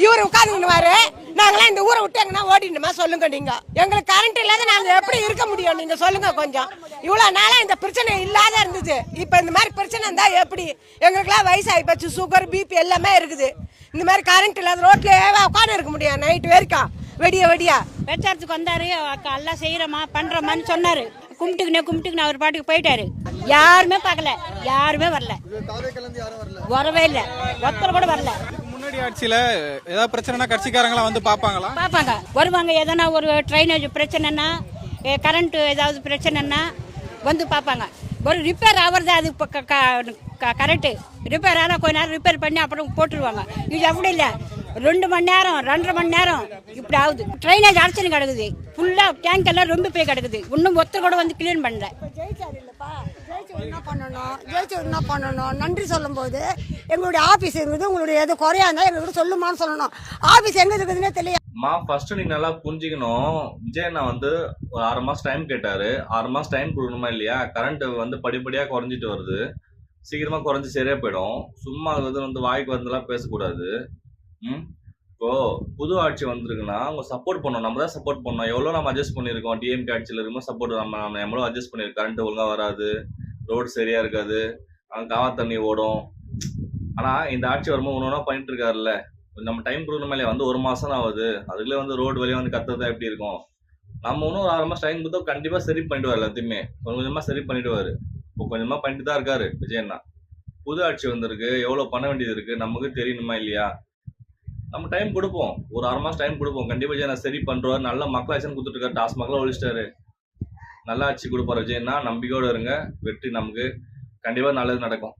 இவரு உட்காந்துக்குவாரு. நாங்களாம் இந்த ஊரை விட்டு எங்கன்னா ஓடிடுமா சொல்லுங்க. நீங்க எங்களுக்கு கரண்ட் இல்லாத நாங்க எப்படி இருக்க முடியும்? நீங்க சொல்லுங்க கொஞ்சம். இவ்வளவு நாளா இந்த பிரச்சனை இல்லாத இருந்தது. இப்ப இந்த மாதிரி பிரச்சனை இருந்தா எப்படி? எங்களுக்குலாம் வயசாகி போச்சு. சுகர் பிபி எல்லாமே இருக்குது. இந்த மாதிரி கரண்ட் இல்லாத ரோட்ல உட்காந்து இருக்க முடியும் நைட் வரைக்கும் வெடியா பிரச்சாரத்துக்கு வந்தாரு. எல்லாம் செய்யறோமா பண்றோமான்னு சொன்னாரு. கும்பிட்டுக்குன்னு அவர் பாட்டுக்கு போயிட்டாரு. யாருமே பார்க்கல, யாருமே வரல, வரவே இல்லை, ஒருத்தர் கூட வரல. முன்னாடி ஆட்சியில ஏதாவது பிரச்சனைனா கட்சிக்காரங்களாம் வந்து பாப்பாங்களா? பார்ப்பாங்க, வருவாங்க. எதனா ஒரு ட்ரைனேஜ் பிரச்சனைனா, கரண்ட் ஏதாவது பிரச்சனைனா வந்து பார்ப்பாங்க. ஒரு ரிப்பேர் ஆகிறது, அது இப்போ கரெக்டு ரிப்பேர் ஆனால் கொஞ்ச நேரம் ரிப்பேர் பண்ணி அப்புறம் போட்டுருவாங்க. இது அப்படி இல்லை, 2 மணி நேரம் 2.5 மணி நேரம் இப்படி ஆகுது. ட்ரைனேஜ் அடைச்சனு கிடக்குது, ஃபுல்லாக டேங்க் எல்லாம் ரொம்ப போய் கிடக்குது. இன்னும் ஒருத்தர் கூட வந்து கிளீன் பண்ணல. என்ன பண்ணணும் நன்றி சொல்லும் போது எங்களுடைய ஆபீஸ் இருக்குது. உங்களுடைய எது குறையா இருந்தா எங்களுக்கு சொல்லுமான்னு சொல்லணும். ஆபீஸ் எங்க இருக்குதுன்னே தெரியல. ஃபர்ஸ்ட் நீங்க நல்லா புரிஞ்சுக்கணும். விஜய் அண்ணா வந்து ஒரு 6 மாசம் டைம் கேட்டாரு. 6 மாசம் டைம் கொடுக்கணுமா இல்லையா? கரண்ட் வந்து படிப்படியா குறைஞ்சிட்டு வருது. சீக்கிரமா குறைஞ்சி சரியா போயிடும். சும்மா வந்து வாய்க்கு வந்தெல்லாம் பேசக்கூடாது. இப்போ புது ஆட்சி வந்திருக்குன்னா அவங்க சப்போர்ட் பண்ணணும். நம்ம தான் சப்போர்ட் பண்ணோம். எவ்வளோ நம்ம அட்ஜஸ்ட் பண்ணியிருக்கோம். டிஎம்கே ஆட்சியில் இருக்கும்போது சப்போர்ட் நம்ம எவ்வளோ அட்ஜஸ்ட் பண்ணியிருக்கோம். கரண்ட் ஒழுங்கா வராது, ரோடு சரியா இருக்காது, காவா தண்ணி ஓடும். ஆனா இந்த ஆட்சி வரும்போது ஒன்று ஒன்றா பண்ணிட்டு இருக்காருல்ல. நம்ம டைம் கொடுக்கணுமே இல்லையா? வந்து 1 மாசம் தான் ஆகுது. அதுக்குள்ளே வந்து ரோடு வழியாக வந்து கத்துறதா எப்படி இருக்கும்? நம்ம இன்னும் ஒரு 6 மாசம் டைம் கொடுத்தா கண்டிப்பா சரி பண்ணிடுவார். எல்லாத்தையுமே கொஞ்சம் கொஞ்சமா சரி பண்ணிடுவாரு. இப்போ கொஞ்சமா பண்ணிட்டு தான் இருக்காரு விஜய் அண்ணா. புது ஆட்சி வந்திருக்கு, எவ்வளவு பண்ண வேண்டியது இருக்கு நமக்கு தெரியணுமா இல்லையா? நம்ம டைம் கொடுப்போம், ஒரு 6 மாசம் டைம் கொடுப்போம். கண்டிப்பா விஜய் சரி பண்றாரு. நல்ல மக்களாட்சி கொடுத்துட்டு இருக்காரு. டாஸ்மாக்லாம் ஒழிச்சிட்டாரு. நல்லா ஆட்சி கொடுப்பாரு விஜய்னா. நம்பிக்கையோட இருங்க. வெற்றி நமக்கு கண்டிப்பா நல்லது நடக்கும்.